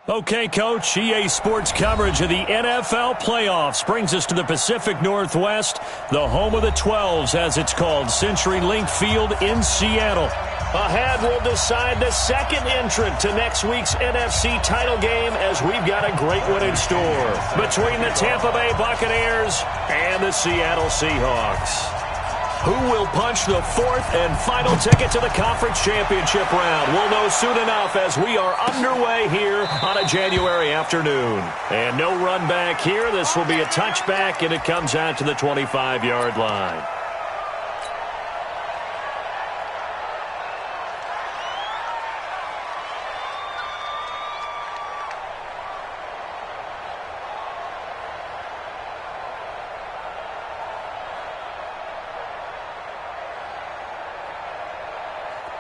Okay, Coach, EA Sports coverage of the NFL playoffs brings us to the Pacific Northwest, the home of the 12s, as it's called, CenturyLink Field in Seattle. Ahead, we'll decide the second entrant to next week's NFC title game, as we've got a great one in store between the Tampa Bay Buccaneers and the Seattle Seahawks. Who will punch the fourth and final ticket to the conference championship round? We'll know soon enough as we are underway here on a January afternoon. And no run back here. This will be a touchback, and it comes out to the 25-yard line.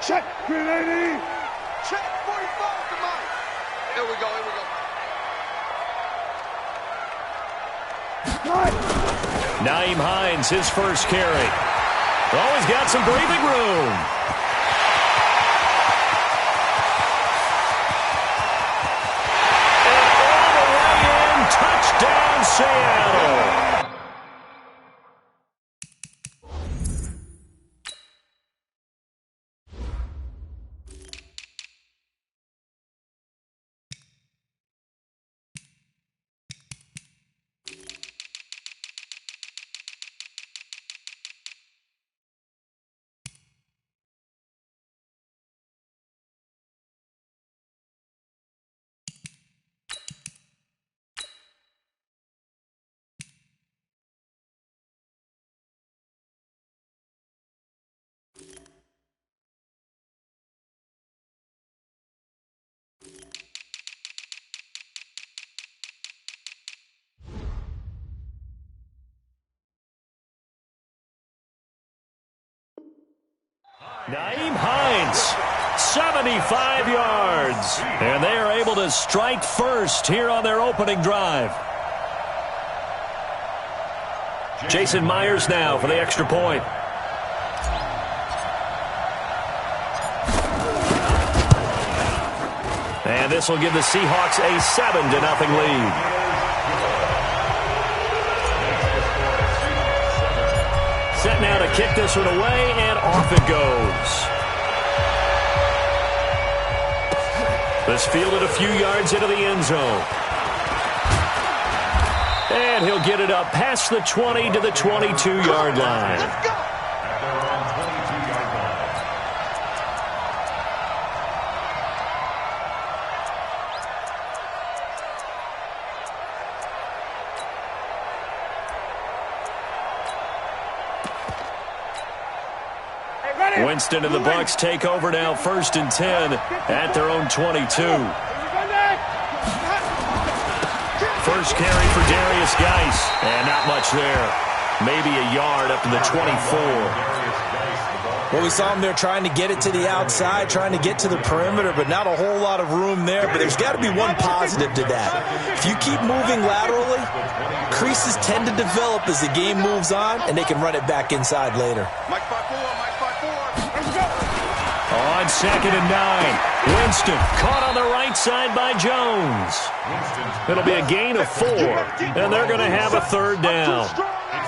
Check, 380. Check, 45 to Mike. Here we go, here we go. Nyheim Hines, his first carry. Oh, he's got some breathing room. And all the way in, touchdown Seattle. Nyheim Hines, 75 yards. And they are able to strike first here on their opening drive. Jason Myers now for the extra point. And this will give the Seahawks a 7-0 lead. Set now to kick this one away, and off it goes. This fielded a few yards into the end zone. And he'll get it up past the 20 to the 22-yard line. Let's go. Winston and the Bucs take over now, 1st and 10 at their own 22. First carry for Darius Geis, and not much there. Maybe a yard up to the 24. Well, we saw him there trying to get it to the outside, trying to get to the perimeter, but not a whole lot of room there. But there's got to be one positive to that. If you keep moving laterally, creases tend to develop as the game moves on, and they can run it back inside later. Mike 5-4, Mike 5-4. Let's go. On 2nd and 9, Winston caught on the right side by Jones. It'll be a gain of 4, and they're going to have a 3rd down.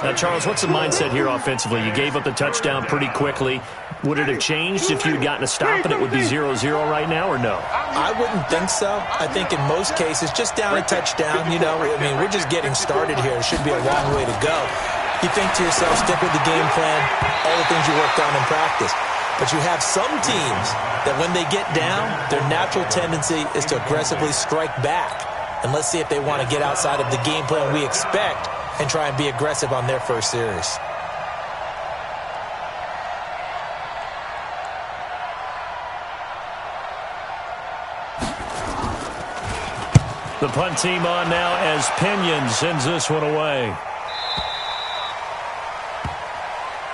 Now, Charles, what's the mindset here offensively? You gave up the touchdown pretty quickly. Would it have changed if you had gotten a stop and it would be 0-0 right now, or no? I wouldn't think so. I think in most cases, just down a touchdown, you know, I mean, we're just getting started here. It should be a long way to go. You think to yourself, stick with the game plan, all the things you worked on in practice. But you have some teams that when they get down, their natural tendency is to aggressively strike back. And let's see if they want to get outside of the game plan we expect and try and be aggressive on their first series. The punt team on now as Pinion sends this one away.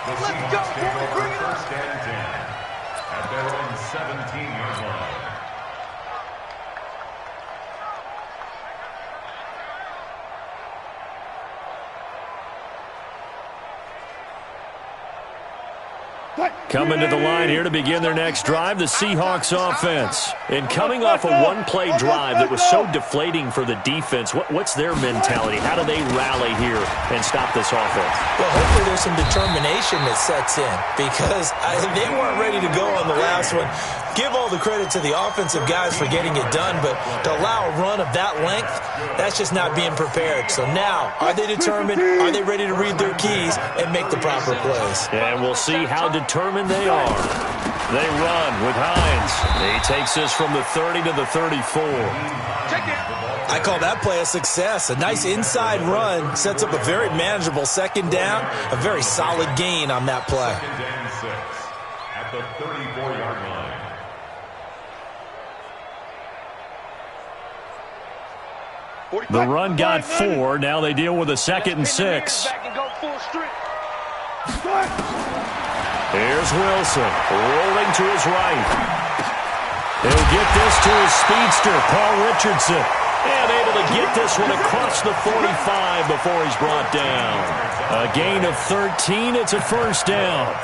Let's go, boys. Bring it on. First and 10 at their own 17-yard line. Coming to the line here to begin their next drive, the Seahawks offense. And coming off a one-play drive that was so deflating for the defense, what's their mentality? How do they rally here and stop this offense? Well, hopefully there's some determination that sets in because they weren't ready to go on the last one. Give all the credit to the offensive guys for getting it done, but to allow a run of that length, that's just not being prepared. So now, are they determined? Are they ready to read their keys and make the proper plays? And we'll see how determined they are. They run with Hines. He takes this from the 30 to the 34. I call that play a success. A nice inside run sets up a very manageable second down, a very solid gain on that play. Second and 6 at the 34-yard line. The run got 4. Now they deal with a 2nd and 6. Here's Wilson, rolling to his right. He'll get this to his speedster, Paul Richardson. And able to get this one across the 45 before he's brought down. A gain of 13. It's a first down.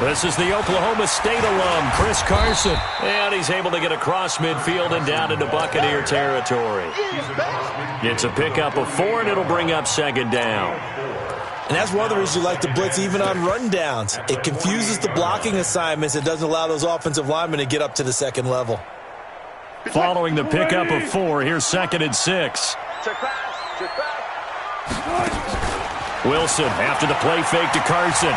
This is the Oklahoma State alum, Chris Carson. And he's able to get across midfield and down into Buccaneer territory. It's a pickup of 4, and it'll bring up 2nd down. And that's one of the reasons you like to blitz even on rundowns. It confuses the blocking assignments. It doesn't allow those offensive linemen to get up to the second level. Following the pickup of 4, here's 2nd and 6. Wilson after the play fake to Carson.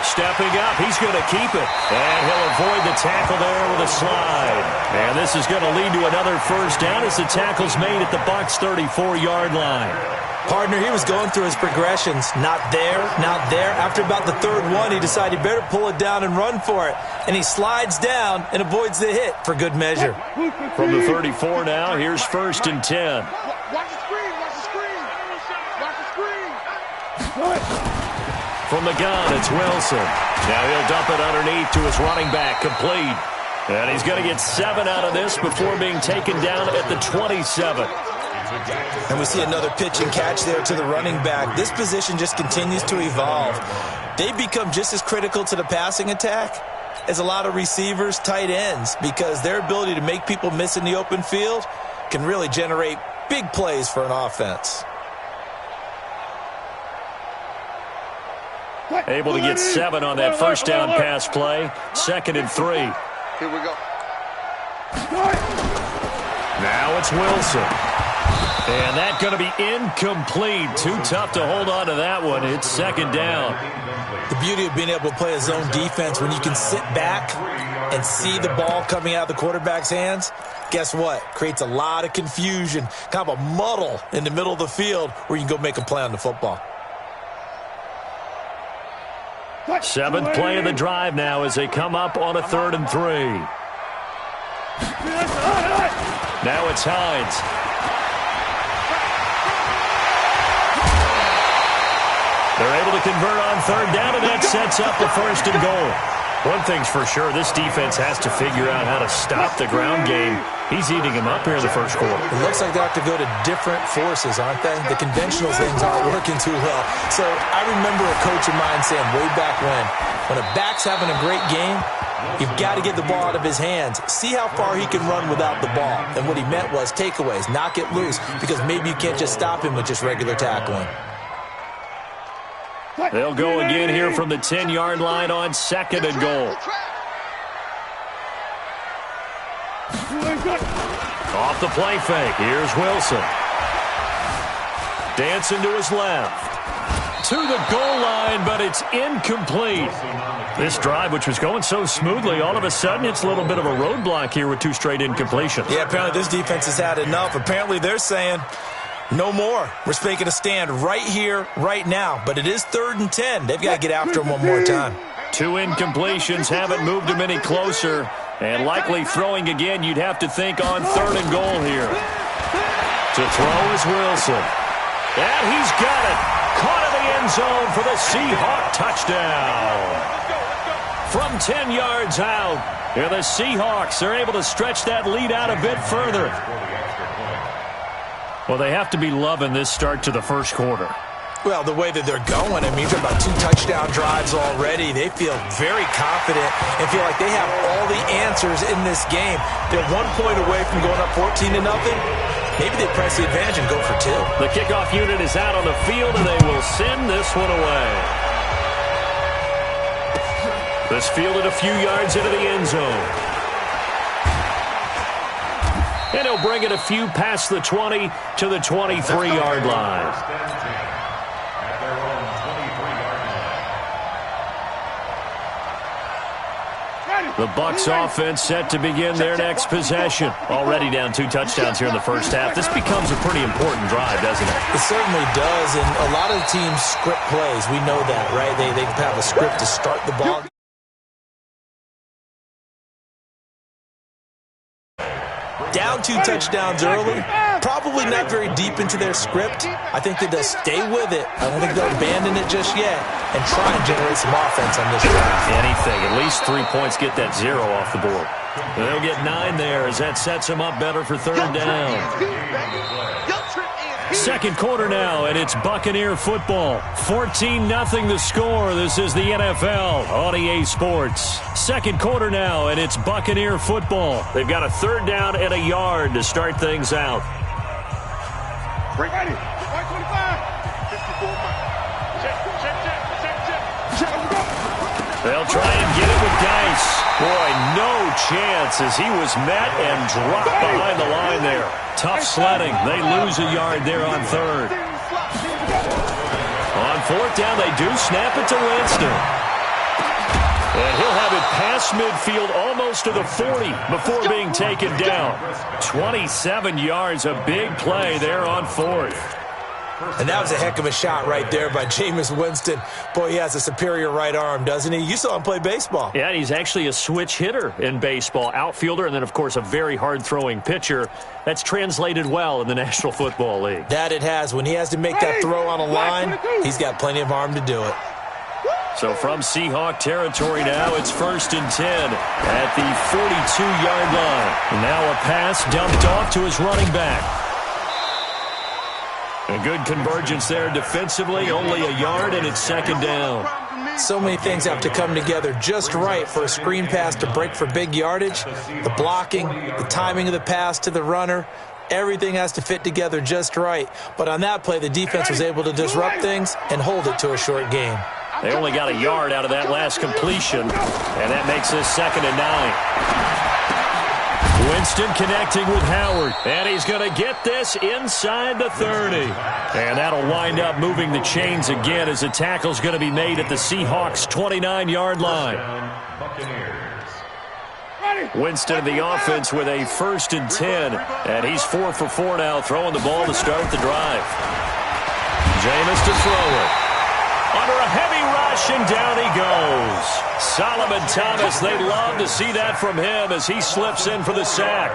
Stepping up, he's going to keep it. And he'll avoid the tackle there with a slide. And this is going to lead to another first down as the tackle's made at the Bucs' 34-yard line. Partner, he was going through his progressions. Not there, not there. After about the 3rd one, he decided he better pull it down and run for it. And he slides down and avoids the hit for good measure. From the 34 now, here's 1st and 10. Watch the screen, watch the screen. Watch the screen. From the gun, it's Wilson. Now he'll dump it underneath to his running back, complete. And he's going to get 7 out of this before being taken down at the 27. And we see another pitch and catch there to the running back. This position just continues to evolve. They become just as critical to the passing attack as a lot of receivers, tight ends, because their ability to make people miss in the open field can really generate big plays for an offense. Able to get 7 on that first down pass play. 2nd and 3. Here we go. Now it's Wilson. And that's going to be incomplete. Too tough to hold on to that one. It's 2nd down. The beauty of being able to play a zone defense when you can sit back and see the ball coming out of the quarterback's hands, guess what? Creates a lot of confusion, kind of a muddle in the middle of the field where you can go make a play on the football. 7th play of the drive now as they come up on a 3rd and 3. Now it's Hines. They're able to convert on 3rd down, and that sets up the 1st and goal. One thing's for sure, this defense has to figure out how to stop the ground game. He's eating him up here in the first quarter. It looks like they have to go to different forces, aren't they? The conventional things aren't working too well. So I remember a coach of mine saying way back when a back's having a great game, you've got to get the ball out of his hands. See how far he can run without the ball. And what he meant was takeaways, knock it loose, because maybe you can't just stop him with just regular tackling. They'll go again here from the 10-yard line on 2nd and goal. Off the play fake. Here's Wilson. Dancing to his left. To the goal line, but it's incomplete. This drive, which was going so smoothly, all of a sudden it's a little bit of a roadblock here with 2 straight incompletions. Yeah, apparently this defense has had enough. Apparently they're saying, no more. We're making a stand right here, right now. But it is 3rd and 10. They've got to get after him one more time. 2 incompletions haven't moved him any closer. And likely throwing again, you'd have to think on 3rd and goal here. To throw is Wilson. And he's got it. Caught in the end zone for the Seahawk touchdown. from 10 yards out. Here the Seahawks are able to stretch that lead out a bit further. Well, they have to be loving this start to the first quarter. Well, the way that they're going, I mean, you're talking about 2 touchdown drives already. They feel very confident and feel like they have all the answers in this game. They're 1 point away from going up 14-0. Maybe they press the advantage and go for 2. The kickoff unit is out on the field, and they will send this one away. This fielded a few yards into the end zone. And he'll bring it a few past the 20 to the 23-yard line. The Bucs offense set to begin their next possession. Already down 2 touchdowns here in the first half. This becomes a pretty important drive, doesn't it? It certainly does, and a lot of teams script plays. We know that, right? They have a script to start the ball. Down 2 touchdowns early. Probably not very deep into their script. I think that they'll stay with it. I don't think they'll abandon it just yet and try and generate some offense on this drive. Anything. At least 3 points get that 0 off the board. They'll get 9 there as that sets them up better for 3rd down. Second quarter now, and it's Buccaneer football. 14-0 the score. This is the NFL on EA Sports. Second quarter now, and it's Buccaneer football. They've got a 3rd down and a yard to start things out. Ready. 125. 54 miles. Check. They'll try and get it with Dice. Boy, no chance as he was met and dropped behind the line there. Tough sledding. They lose a yard there on 3rd. On 4th down, they do snap it to Winston. And he'll have it past midfield almost to the 40 before being taken down. 27 yards, a big play there on 4th. And that was a heck of a shot right there by Jameis Winston. Boy, he has a superior right arm, doesn't he? You saw him play baseball. Yeah, he's actually a switch hitter in baseball. Outfielder and then, of course, a very hard-throwing pitcher. That's translated well in the National Football League. That it has. When he has to make that throw on a line, he's got plenty of arm to do it. So from Seahawk territory now, it's 1st and 10 at the 42-yard line. Now a pass dumped off to his running back. A good convergence there defensively, only a yard, and it's 2nd down. So many things have to come together just right for a screen pass to break for big yardage. The blocking, the timing of the pass to the runner, everything has to fit together just right. But on that play, the defense was able to disrupt things and hold it to a short game. They only got a yard out of that last completion, and that makes this 2nd and 9. Winston connecting with Howard, and he's going to get this inside the 30. And that'll wind up moving the chains again as the tackle's going to be made at the Seahawks' 29-yard line. Winston in the offense with a 1st and 10, and he's 4 for 4 now, throwing the ball to start the drive. Jameis to throw it. Under a heavy rush, and down he goes. Solomon Thomas, they'd love to see that from him as he slips in for the sack.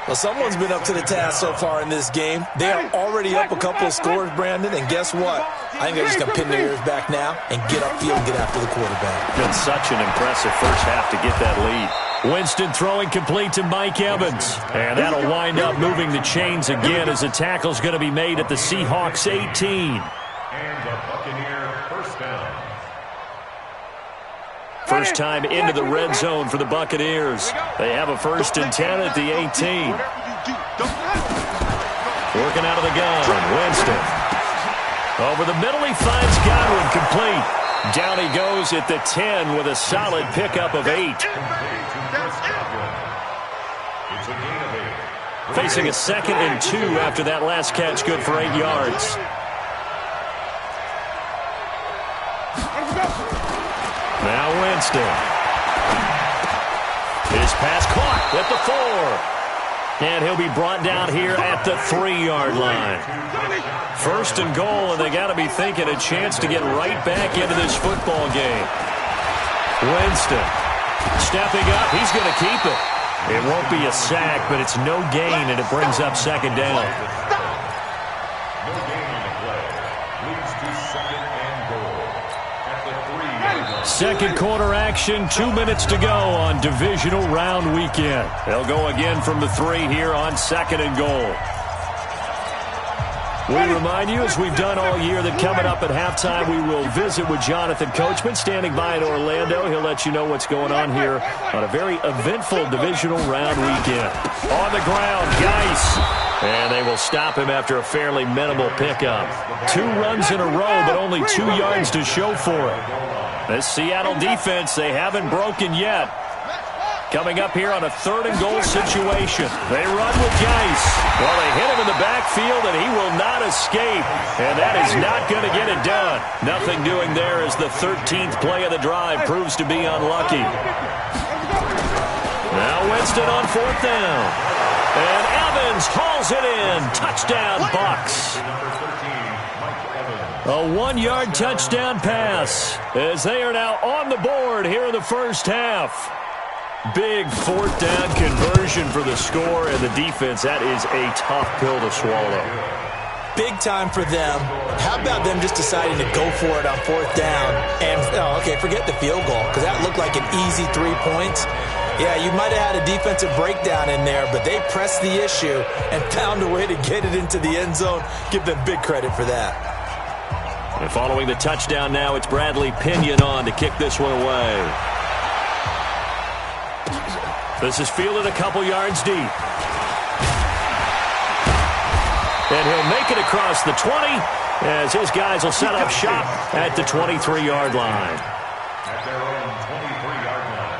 Well, someone's been up to the task so far in this game. They are already up a couple of scores, Brandon, and guess what? I think they're just going to pin their ears back now and get upfield and get after the quarterback. Been such an impressive first half to get that lead. Winston throwing complete to Mike Evans. And that'll wind up moving the chains again as the tackle's going to be made at the Seahawks' 18. And the Buccaneer first down. First time into the red zone for the Buccaneers. They have a 1st and 10 at the 18. Working out of the gun, Winston. Over the middle, he finds Godwin complete. Down he goes at the 10 with a solid pickup of 8. Facing a 2nd and 2 after that last catch, good for 8 yards. Now Winston. His pass caught at the 4. And he'll be brought down here at the 3-yard line. 1st and goal, and they got to be thinking a chance to get right back into this football game. Winston stepping up. He's going to keep it. It won't be a sack, but it's no gain, and it brings up 2nd down. Second quarter action, 2 minutes to go on divisional round weekend. They'll go again from the 3 here on 2nd and goal. We remind you, as we've done all year, that coming up at halftime, we will visit with Jonathan Coachman, standing by in Orlando. He'll let you know what's going on here on a very eventful divisional round weekend. On the ground, Geis. And they will stop him after a fairly minimal pickup. 2 runs in a row, but only 2 yards to show for it. This Seattle defense, they haven't broken yet. Coming up here on a 3rd and goal situation. They run with Geis. Well, they hit him in the backfield, and he will not escape. And that is not going to get it done. Nothing doing there as the 13th play of the drive proves to be unlucky. Now Winston on 4th down. And Evans hauls it in. Touchdown, Bucs. A 1-yard touchdown pass as they are now on the board here in the first half. Big 4th down conversion for the score, and the defense, that is a tough pill to swallow. Big time for them. How about them just deciding to go for it on 4th down? And, forget the field goal, because that looked like an easy 3 points. Yeah, you might have had a defensive breakdown in there, but they pressed the issue and found a way to get it into the end zone. Give them big credit for that. And following the touchdown now, it's Bradley Pinion on to kick this one away. This is fielded a couple yards deep. And he'll make it across the 20 as his guys will set up shop at the 23-yard line. At their own 23-yard line.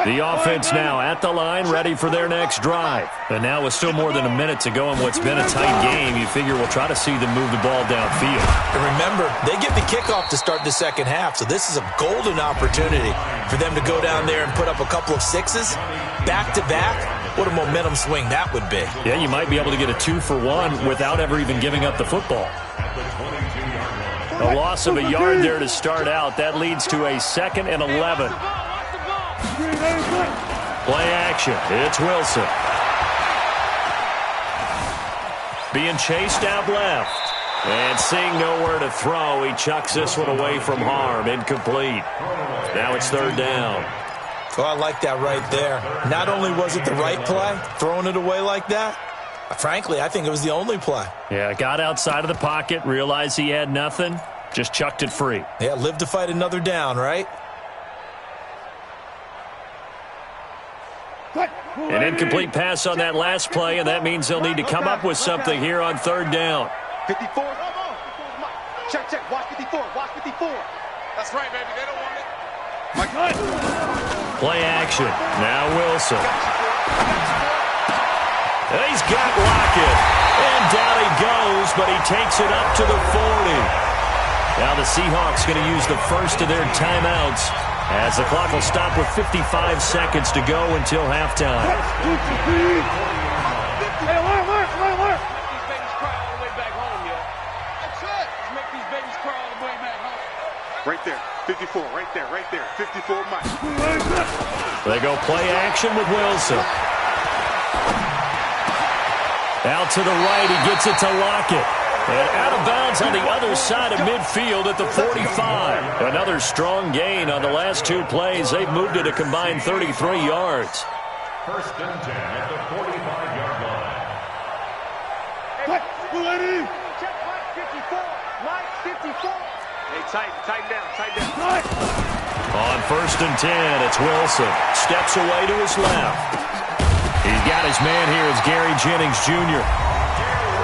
The offense now at the line, ready for their next drive. And now with still more than a minute to go in what's been a tight game, you figure we'll try to see them move the ball downfield. And remember, they get the kickoff to start the second half, so this is a golden opportunity for them to go down there and put up a couple of 6s back-to-back. What a momentum swing that would be. Yeah, you might be able to get a 2-for-1 without ever even giving up the football. A loss of a yard there to start out. That leads to a 2nd and 11. Play action. It's Wilson. Being chased out left. And seeing nowhere to throw, he chucks this one away from harm. Incomplete. Now it's 3rd down. Oh, I like that right there. Not only was it the right play, throwing it away like that, frankly, I think it was the only play. Yeah, got outside of the pocket, realized he had nothing, just chucked it free. Yeah, live to fight another down, right? An incomplete pass on that last play, and that means they'll need to come up with something here on 3rd down. 54. Check. Watch 54. Watch 54. That's right, baby. They don't want it. My God. Play action. Now Wilson. He's got Lockett. And down he goes, but he takes it up to the 40. Now the Seahawks going to use the first of their timeouts as the clock will stop with 55 seconds to go until halftime. Hey, alert. These babies cry all the way back home, yo. That's it. Make these babies cry all the way back home. Right there. 54. Right there. 54, Mike. They go play action with Wilson. Out to the right. He gets it to Lockett. And out of bounds on the other side of midfield at the 45. Another strong gain on the last 2 plays. They've moved it a combined 33 yards. 1st and 10 at the 45-yard line. Check Mike 54. Mike 54. Hey, tighten down. On 1st and 10, it's Wilson. Steps away to his left. He's got his man here. It's Gary Jennings Jr.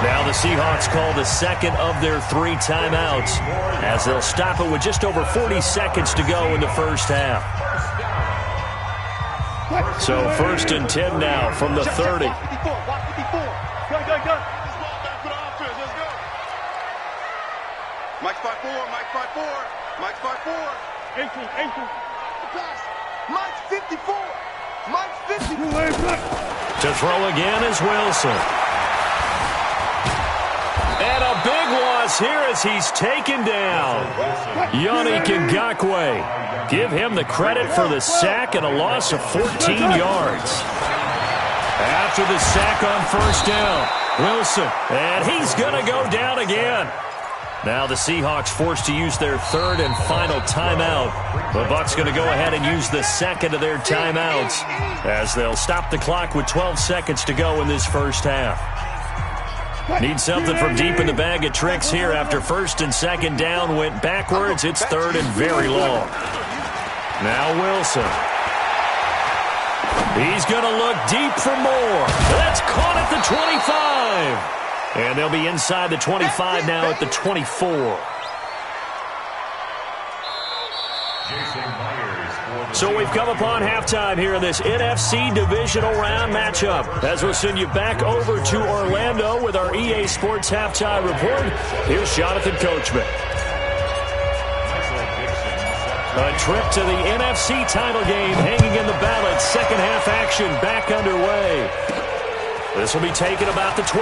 Now the Seahawks call the 2nd of their 3 timeouts as they'll stop it with just over 40 seconds to go in the first half. So 1st and 10 now from the 30. Watch 54. Go. Mike spot 4. Mike 18. Mike 54. Mike 54. To throw again is Wilson. And a big loss here as he's taken down. Yannick Ngakoue. Give him the credit for the sack and a loss of 14 yards. After the sack on 1st down, Wilson. And he's going to go down again. Now the Seahawks forced to use their third and final timeout. The Bucs going to go ahead and use the second of their timeouts as they'll stop the clock with 12 seconds to go in this first half. Need something from deep in the bag of tricks here after first and second down went backwards. It's third and very long. Now Wilson. He's going to look deep for more. That's caught at the 25. And they'll be inside the 25 now at the 24. So we've come upon halftime here in this NFC divisional round matchup. As we'll send you back over to Orlando with our EA Sports halftime report, here's Jonathan Coachman. A trip to the NFC title game hanging in the balance. Second half action back underway. This will be taken about the 12.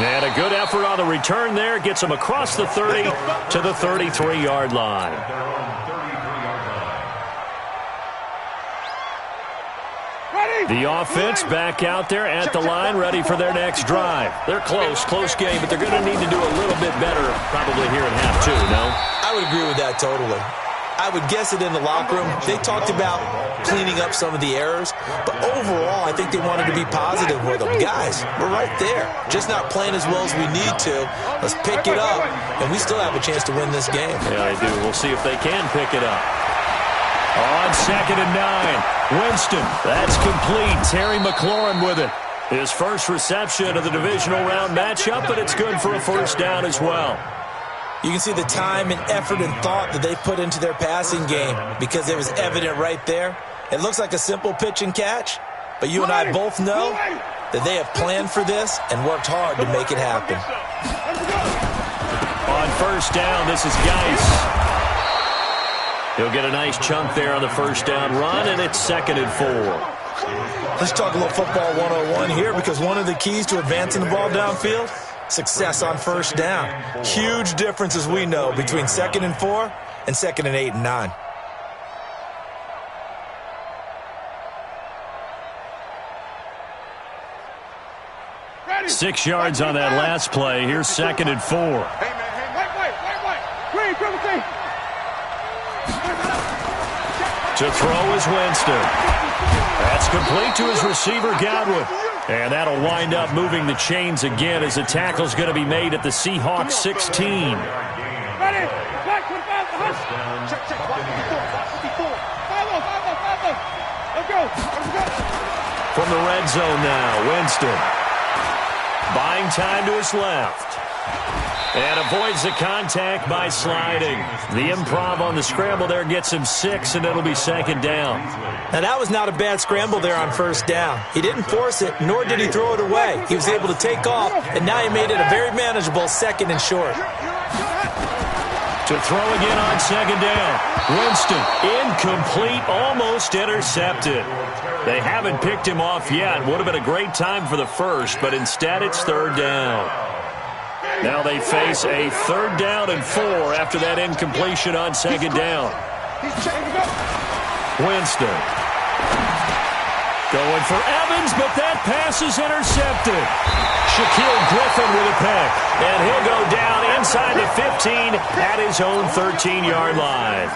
And a good effort on the return there. Gets them across the 30 to the 33-yard line. The offense back out there at the line, ready for their next drive. They're close game, but they're going to need to do a little bit better probably here in half two, no? I would agree with that totally. I would guess it in the locker room. They talked about cleaning up some of the errors, but overall, I think they wanted to be positive with them. Guys, we're right there. Just not playing as well as we need to. Let's pick it up, and we still have a chance to win this game. Yeah, they do. We'll see if they can pick it up. On 2nd and 9, Winston. That's complete. Terry McLaurin with it. His first reception of the divisional round matchup, but it's good for a first down as well. You can see the time and effort and thought that they put into their passing game because it was evident right there. It looks like a simple pitch and catch, but you and I both know that they have planned for this and worked hard to make it happen. On first down, this is Geis. He'll get a nice chunk there on the first down run, and it's 2nd and 4. Let's talk a little football 101 here because one of the keys to advancing the ball downfield, success on first down. Huge difference, as we know, between 2nd and 4 and 2nd and 8 and 9. Ready. 6 yards on that last play. Here's 2nd and 4. Wait. Green, green. To throw is Winston. That's complete to his receiver, Godwin. And that'll wind up moving the chains again as the tackle's going to be made at the Seahawks 16. Ready. Check. Let's go. From the red zone now, Winston. Buying time to his left. And avoids the contact by sliding. The improv on the scramble there gets him 6, and it'll be 2nd down. Now, that was not a bad scramble there on first down. He didn't force it, nor did he throw it away. He was able to take off, and now he made it a very manageable 2nd and short. To throw again on 2nd down. Winston, incomplete, almost intercepted. They haven't picked him off yet. Would have been a great time for the first, but instead it's 3rd down. Now they face a 3rd down and 4 after that incompletion on 2nd down. Winston. Going for Evans, but that pass is intercepted. Shaquille Griffin with a pick. And he'll go down inside the 15 at his own 13-yard line.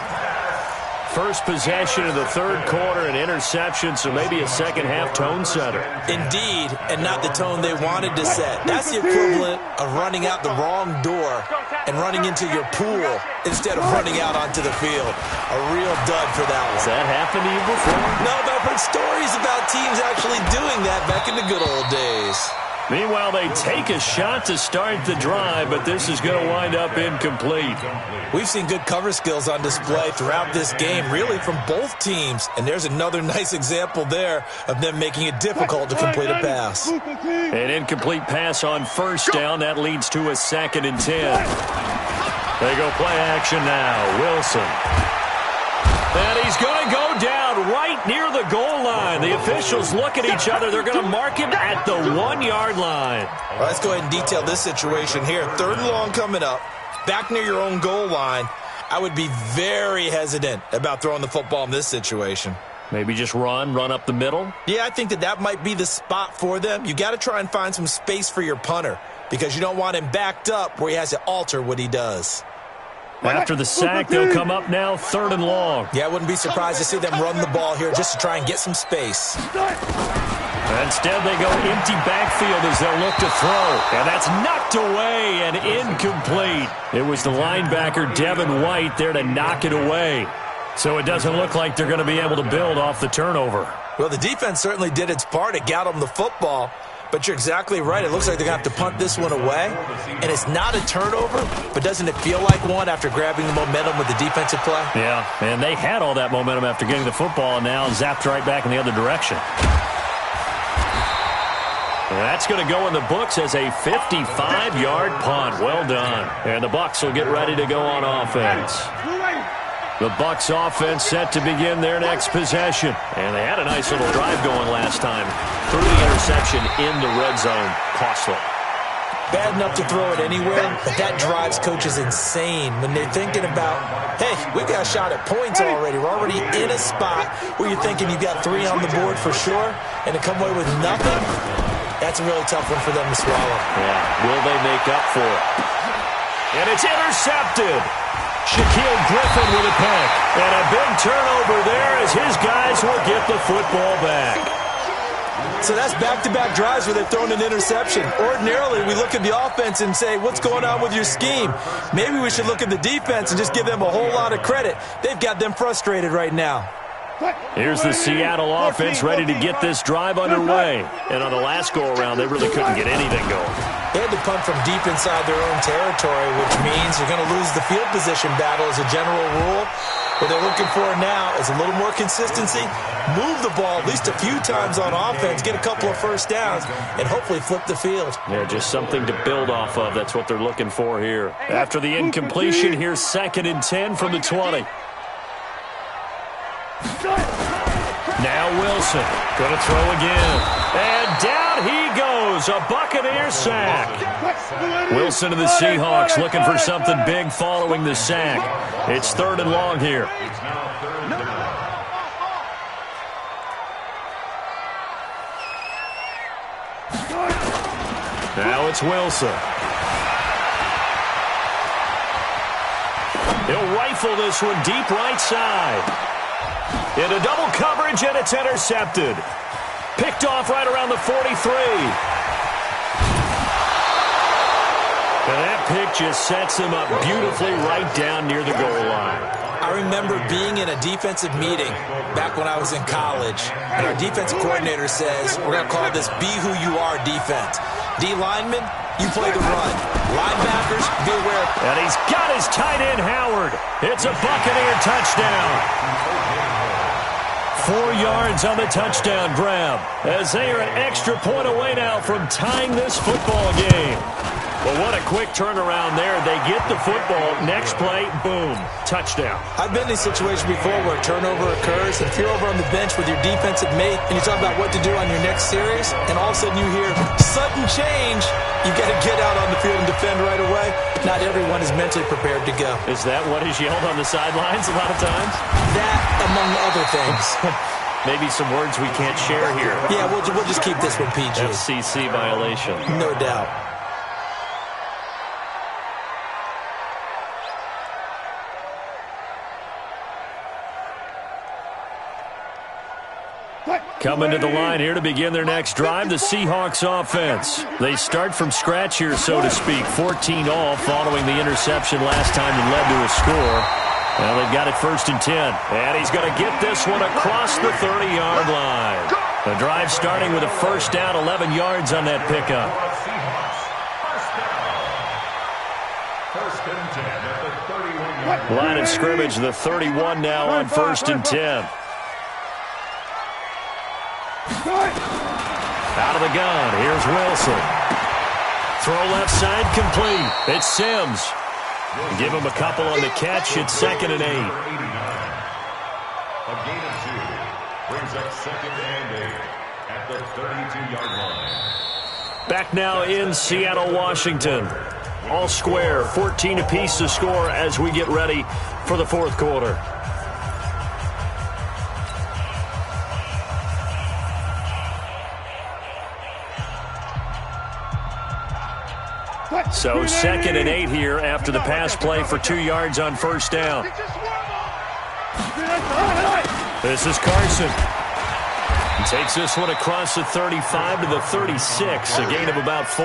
First possession of the 3rd quarter, an interception, so maybe a second-half tone setter. Indeed, and not the tone they wanted to set. That's the equivalent of running out the wrong door and running into your pool instead of running out onto the field. A real dud for that one. Has that happened to you before? No, but I've heard stories about teams actually doing that back in the good old days. Meanwhile, they take a shot to start the drive, but this is going to wind up incomplete. We've seen good cover skills on display throughout this game, really from both teams. And there's another nice example there of them making it difficult to complete a pass. An incomplete pass on first down. That leads to a 2nd and 10. They go play action now. Wilson. And he's going to go down right near the goal line. The officials look at each other. They're going to mark him at the 1-yard line. All right, let's go ahead and detail this situation here. 3rd and long coming up. Back near your own goal line. I would be very hesitant about throwing the football in this situation. Maybe just run up the middle? Yeah, I think that might be the spot for them. You got to try and find some space for your punter because you don't want him backed up where he has to alter what he does. After the sack, they'll come up now 3rd and long. Yeah, I wouldn't be surprised to see them run the ball here just to try and get some space. Instead, they go empty backfield as they'll look to throw. And that's knocked away and incomplete. It was the linebacker, Devin White, there to knock it away. So it doesn't look like they're going to be able to build off the turnover. Well, the defense certainly did its part. It got them the football. But you're exactly right. It looks like they're going to have to punt this one away. And it's not a turnover, but doesn't it feel like one after grabbing the momentum with the defensive play? Yeah, and they had all that momentum after getting the football and now zapped right back in the other direction. And that's going to go in the books as a 55-yard punt. Well done. And the Bucs will get ready to go on offense. The Bucs offense set to begin their next possession. And they had a nice little drive going last time. Through the interception in the red zone. Costly. Bad enough to throw it anywhere, but that drives coaches insane when they're thinking about, hey, we've got a shot at points already. We're already in a spot where you're thinking you've got 3 on the board for sure, and to come away with nothing, that's a really tough one for them to swallow. Yeah, will they make up for it? And it's intercepted. Shaquille Griffin with a pick. And a big turnover there as his guys will get the football back. So that's back-to-back drives where they've thrown an interception. Ordinarily, we look at the offense and say, what's going on with your scheme? Maybe we should look at the defense and just give them a whole lot of credit. They've got them frustrated right now. Here's the Seattle offense ready to get this drive underway. And on the last go-around, they really couldn't get anything going. They had to punt from deep inside their own territory, which means you're going to lose the field position battle as a general rule. What they're looking for now is a little more consistency, move the ball at least a few times on offense, get a couple of first downs, and hopefully flip the field. Yeah, just something to build off of. That's what they're looking for here. After the incompletion, here's 2nd and 10 from the 20. Now Wilson, going to throw again. And down he goes, a Buccaneer sack. Wilson of the Seahawks looking for something big following the sack. It's 3rd and long here. Now it's Wilson. He'll rifle this one deep right side. Into double coverage, and it's intercepted. Picked off right around the 43. And that pick just sets him up beautifully right down near the goal line. I remember being in a defensive meeting back when I was in college, and our defensive coordinator says, we're going to call this Be Who You Are defense. D linemen, you play the run. Linebackers, be aware. And he's got his tight end, Howard. It's a Buccaneer touchdown. 4 yards on the touchdown grab, as they are an extra point away now from tying this football game. Well, what a quick turnaround there. They get the football. Next play, boom, touchdown. I've been in a situation before where a turnover occurs, and if you're over on the bench with your defensive mate and you talk about what to do on your next series, and all of a sudden you hear sudden change, you got to get out on the field and defend right away. Not everyone is mentally prepared to go. Is that what is yelled on the sidelines a lot of times? That, among other things. Maybe some words we can't share here. Yeah, we'll just keep this one PG. FCC violation. No doubt. Coming to the line here to begin their next drive, the Seahawks offense. They start from scratch here, so to speak. 14 all following the interception last time that led to a score. Well, they've got it 1st and 10. And he's going to get this one across the 30-yard line. The drive starting with a first down, 11 yards on that pickup. Line of scrimmage, the 31 now on 1st and 10. Out of the gun, here's Wilson. Throw left side complete. It's Sims. Give him a couple on the catch. It's 2nd and 8. A gain of 2 brings up 2nd and 8 at the 32-yard line. Back now in Seattle, Washington. All square, 14 apiece to score as we get ready for the 4th quarter. So 2nd and 8 here after the pass play for 2 yards on first down. This is Carson. He takes this one across the 35 to the 36, a gain of about 4.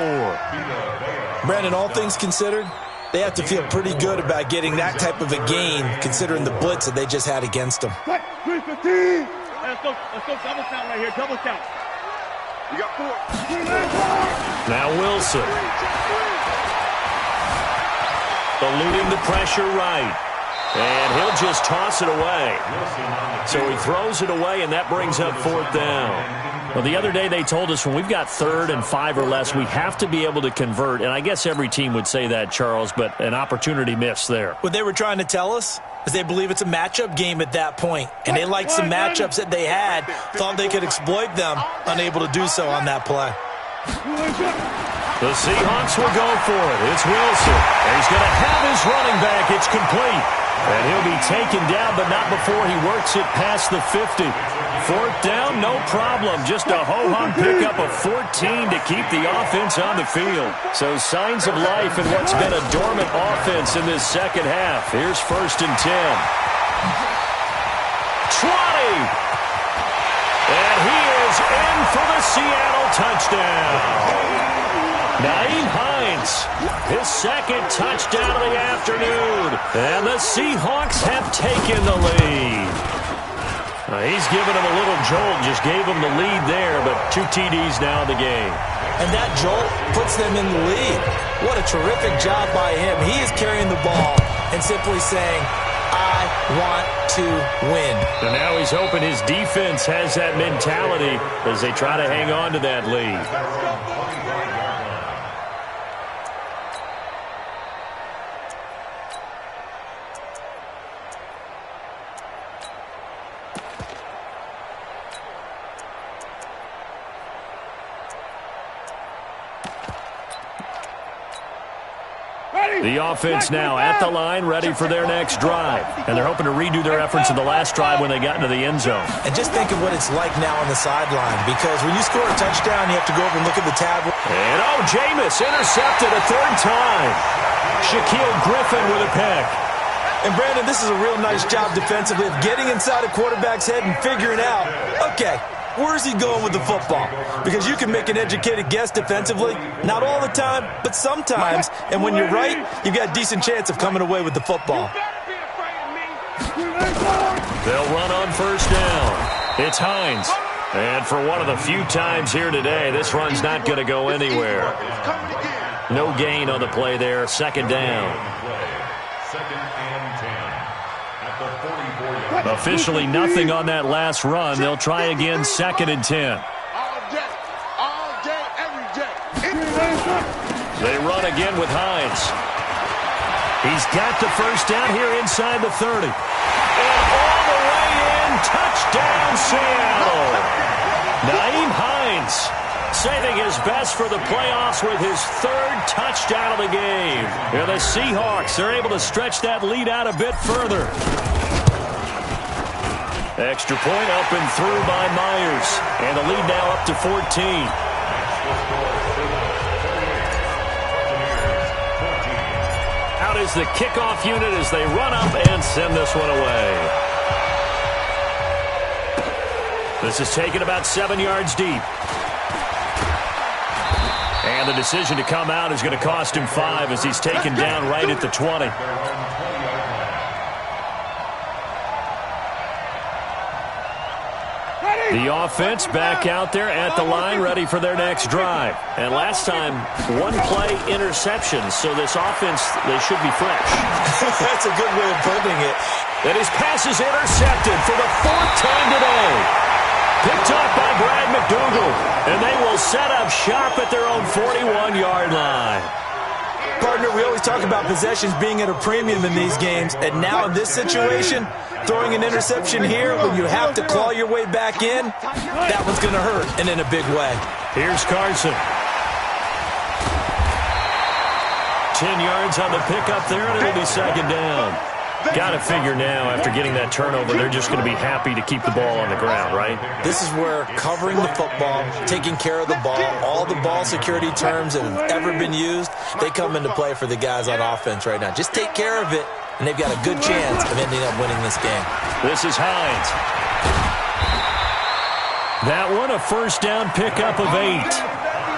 Brandon, all things considered, they have to feel pretty good about getting that type of a gain, considering the blitz that they just had against them. Let's go double count right here, double count. You got 4. Now Wilson. Eluding the pressure right. And he'll just toss it away. So he throws it away, and that brings up 4th down. Well, the other day they told us when we've got 3rd and 5 or less, we have to be able to convert. And I guess every team would say that, Charles, but an opportunity missed there. What they were trying to tell us is they believe it's a matchup game at that point. And they liked some matchups that they had, thought they could exploit them, unable to do so on that play. The Seahawks will go for it. It's Wilson. And he's going to have his running back. It's complete. And he'll be taken down, but not before he works it past the 50. 4th down, no problem. Just a ho-hum pickup of 14 to keep the offense on the field. So signs of life in what's been a dormant offense in this second half. Here's 1st and 10. 20. And he is in for the Seattle touchdown. Nyheim Hines, his 2nd touchdown of the afternoon. And the Seahawks have taken the lead. He's given him a little jolt, just gave him the lead there, but 2 TDs now in the game. And that jolt puts them in the lead. What a terrific job by him. He is carrying the ball and simply saying, I want to win. And now he's hoping his defense has that mentality as they try to hang on to that lead. The offense now at the line, ready for their next drive. And they're hoping to redo their efforts in the last drive when they got into the end zone. And just think of what it's like now on the sideline, because when you score a touchdown, you have to go over and look at the tab. And Jameis intercepted a 3rd time. Shaquille Griffin with a pick. And Brandon, this is a real nice job defensively of getting inside a quarterback's head and figuring out, okay, where's he going with the football? Because you can make an educated guess defensively, not all the time, but sometimes. And when you're right, you've got a decent chance of coming away with the football. They'll run on 1st down. It's Hines. And for one of the few times here today, this run's not going to go anywhere. No gain on the play there. 2nd down. Officially nothing on that last run. They'll try again, 2nd and 10. All day, every day. They run again with Hines. He's got the 1st down here inside the 30. And all the way in, touchdown Seattle. Nyheim Hines saving his best for the playoffs with his 3rd touchdown of the game. And the Seahawks, they're able to stretch that lead out a bit further. Extra point up and through by Myers. And the lead now up to 14. Out is the kickoff unit as they run up and send this one away. This is taken about 7 yards deep. And the decision to come out is going to cost him 5 as he's taken down right at the 20. The offense back out there at the line, ready for their next drive. And last time, 1-play interception, so this offense, they should be fresh. That's a good way of putting it. And his pass is intercepted for the 4th time today. Picked up by Brad McDougal. And they will set up shop at their own 41-yard line. Partner, we always talk about possessions being at a premium in these games, and now in this situation, throwing an interception here when you have to claw your way back in, that one's going to hurt, and in a big way. Here's Carson. 10 yards on the pickup there, and it'll be 2nd down. Got to figure now, after getting that turnover, they're just going to be happy to keep the ball on the ground, right? This is where covering the football, taking care of the ball, all the ball security terms that have ever been used, they come into play for the guys on offense right now. Just take care of it, and they've got a good chance of ending up winning this game. This is Hines. That one, a first down pickup of 8.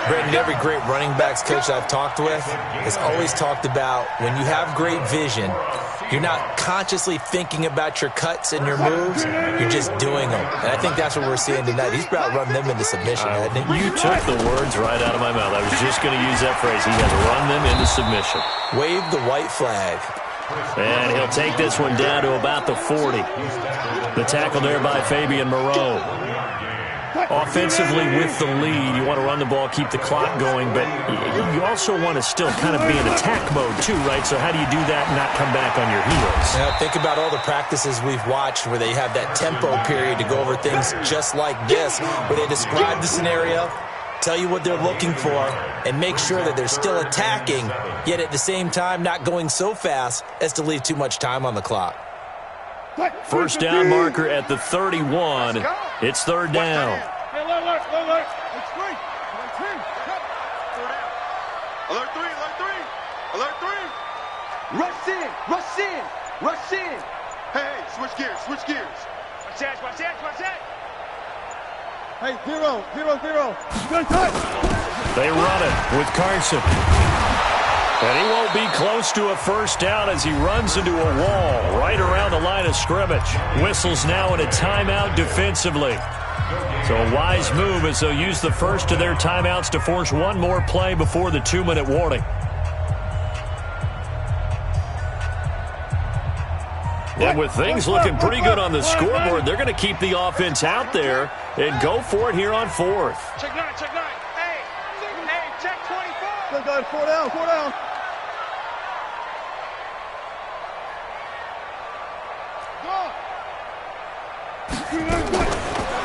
Brendan, every great running backs coach I've talked with has always talked about when you have great vision, you're not consciously thinking about your cuts and your moves. You're just doing them. And I think that's what we're seeing tonight. He's about running them into submission, hasn't he? You took the words right out of my mouth. I was just going to use that phrase. He has run them into submission. Wave the white flag. And he'll take this one down to about the 40. The tackle there by Fabian Moreau. Offensively with the lead, you want to run the ball, keep the clock going, but you also want to still kind of be in attack mode too, right? So how do you do that and not come back on your heels? Now, think about all the practices we've watched where they have that tempo period to go over things just like this, where they describe the scenario, tell you what they're looking for, and make sure that they're still attacking, yet at the same time not going so fast as to leave too much time on the clock. First down marker at the 31. It's third down. Hey, alert. It's free. Alert three. Rush in. Hey, switch gears. Watch that. Hey, zero. Good touch. They run it with Carson. And he won't be close to a first down as he runs into a wall right around the line of scrimmage. Whistles now in a timeout defensively. So a wise move as they'll use the first of their timeouts to force one more play before the 2-minute warning. And with things looking pretty good on the scoreboard, they're going to keep the offense out there and go for it here on fourth. Check 9. Hey, check 24. Good, 4 down.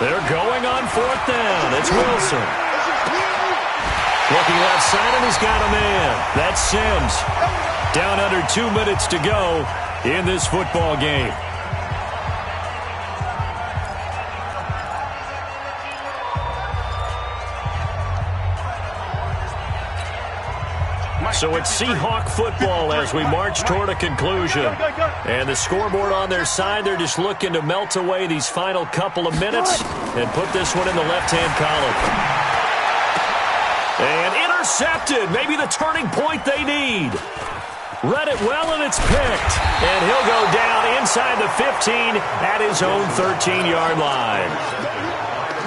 They're going on fourth down. It's Wilson. Looking left side, and he's got a man. That's Sims. Down under 2 minutes to go in this football game. So it's Seahawk football as we march toward a conclusion. And the scoreboard on their side, they're just looking to melt away these final couple of minutes and put this one in the left-hand column. And intercepted, maybe the turning point they need. Read it well, and it's picked. And he'll go down inside the 15 at his own 13-yard line.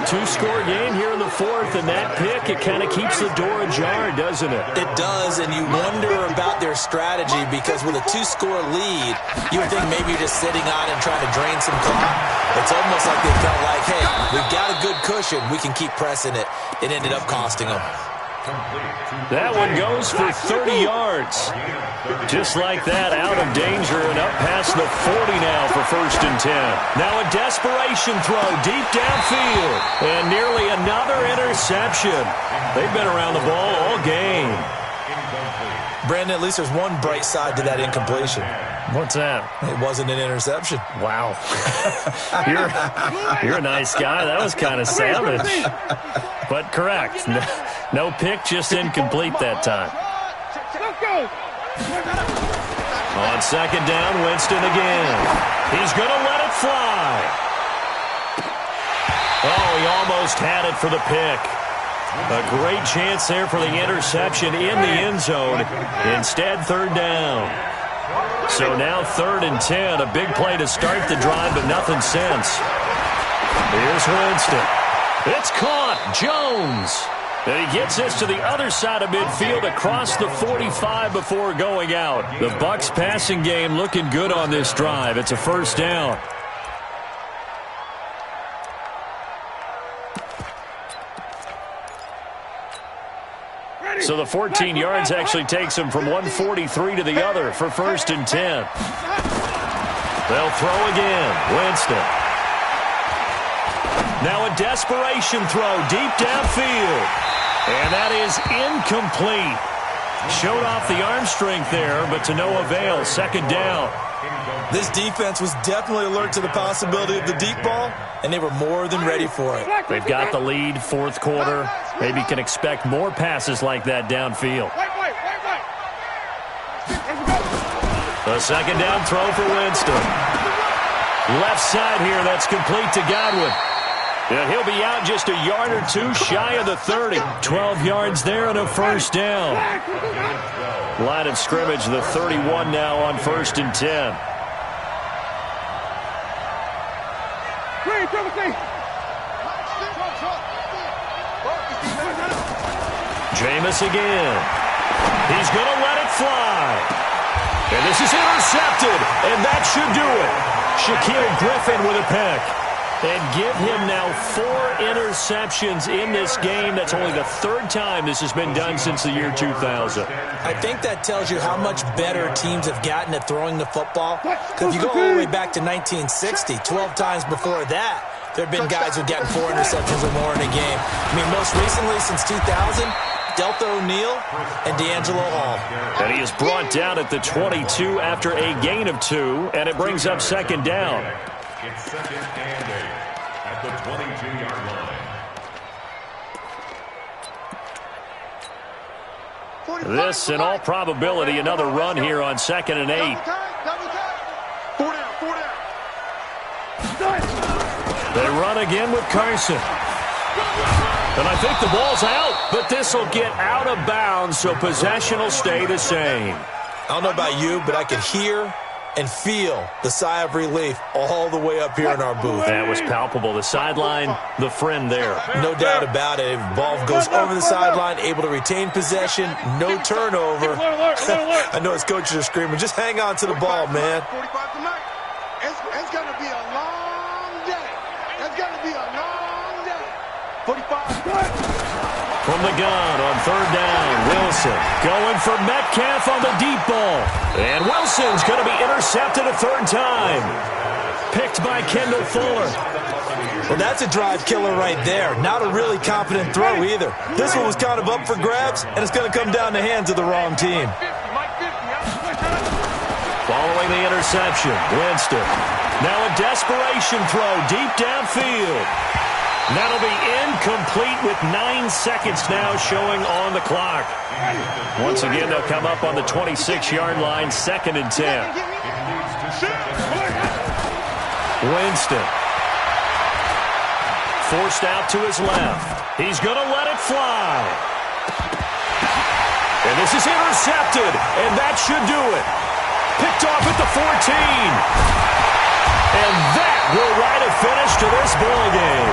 Two-score game here in the fourth, and that pick, it kind of keeps the door ajar, doesn't it? It does, and you wonder about their strategy because with a two-score lead, you would think maybe you're just sitting on and trying to drain some clock. It's almost like they felt like, hey, we've got a good cushion. We can keep pressing it. It ended up costing them. That one goes for 30 yards. Just like that, out of danger and up past the 40 now for first and 10. Now a desperation throw deep downfield. And nearly another interception. They've been around the ball all game. Brandon, at least there's one bright side to that incompletion. What's that? It wasn't an interception. Wow. You're a nice guy. That was kind of savage. But correct. No pick, just incomplete that time. On second down, Winston again. He's going to let it fly. Oh, he almost had it for the pick. A great chance there for the interception in the end zone. Instead, third down. So now 3rd and 10. A big play to start the drive, but nothing since. Here's Winston. It's caught. Jones. And he gets this to the other side of midfield across the 45 before going out. The Bucs passing game looking good on this drive. It's a first down. So the 14 yards actually takes him from 143 to the other for first and 10. They'll throw again. Winston. Now a desperation throw deep downfield. And that is incomplete. Showed off the arm strength there, but to no avail. Second down. This defense was definitely alert to the possibility of the deep ball, and they were more than ready for it. They've got the lead, fourth quarter. Maybe can expect more passes like that downfield. A second down throw for Winston. Left side here, that's complete to Godwin. And he'll be out just a yard or two shy of the 30. 12 yards there and a first down. Line of scrimmage, the 31 now on 1st and 10. Jameis again. He's going to let it fly. And this is intercepted, and that should do it. Shaquille Griffin with a pick. And give him now 4 interceptions in this game. That's only the 3rd time this has been done since the year 2000. I think that tells you how much better teams have gotten at throwing the football. Because if you go all the way back to 1960, 12 times before that, there have been guys who've gotten 4 interceptions or more in a game. I mean, most recently since 2000, Delta O'Neal and D'Angelo Hall. And he is brought down at the 22 after a gain of 2, and it brings up second down. It's second and 8 at the 22-yard line. This, in all probability, another run here on 2nd and 8. They run again with Carson. And I think the ball's out, but this will get out of bounds, so possession will stay the same. I don't know about you, but I could hear and feel the sigh of relief all the way up here in our booth. That was palpable. The sideline, the friend there. No doubt about it. Ball goes over the sideline, able to retain possession, no turnover. I know his coaches are screaming, just hang on to the ball, man. It's going to be a long day. It's going to be a long day. 45. From the gun on 3rd down, Wilson going for Metcalf on the deep ball. And Wilson's going to be intercepted a 3rd time. Picked by Kendall Fuller. Well, that's a drive killer right there. Not a really confident throw either. This one was kind of up for grabs, and it's going to come down the hands of the wrong team. Following the interception, Winston. Now a desperation throw deep downfield. That'll be incomplete with 9 seconds now showing on the clock. Once again, they'll come up on the 26-yard line, 2nd and 10. Winston. Forced out to his left. He's going to let it fly. And this is intercepted, and that should do it. Picked off at the 14. And that will write a finish to this ball game.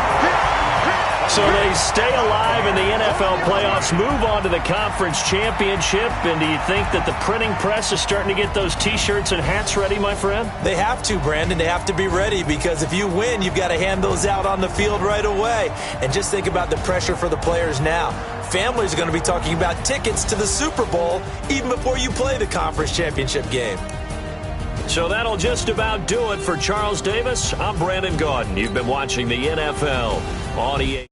So they stay alive in the NFL playoffs, move on to the conference championship. And do you think that the printing press is starting to get those T-shirts and hats ready, my friend? They have to, Brandon. They have to be ready because if you win, you've got to hand those out on the field right away. And just think about the pressure for the players now. Families are going to be talking about tickets to the Super Bowl even before you play the conference championship game. So that'll just about do it for Charles Davis. I'm Brandon Gaudin. You've been watching the NFL on EA.